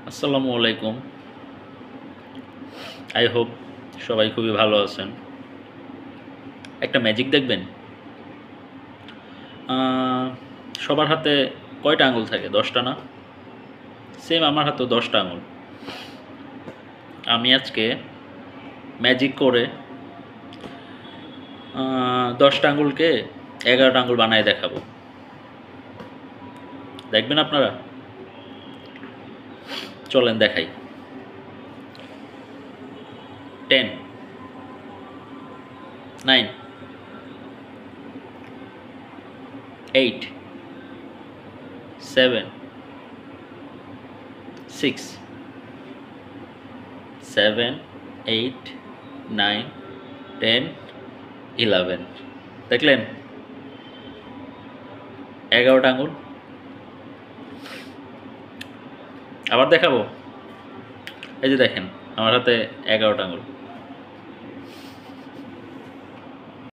আসসালামু আলাইকুম। I hope সবাই খুবই ভালো আছেন। একটা ম্যাজিক দেখবেন। সবার হাতে কয়টা আঙুল থাকে? ১০টা না? সেম আমার হাতেও ১০টা আঙুল। আমি আজকে ম্যাজিক করে ১০টা আঙুলকে ১১টা আঙুল বানায় দেখাবো। দেখবেন আপনারা? চলেন দেখাই। 10, 9, 8, 7, 6, 7, 8, 9, 10, 11 দেখলেন? ১১টা আঙুল। আবার দেখাবো? এই যে দেখেন আমার হাতে ১১টা আঙুল।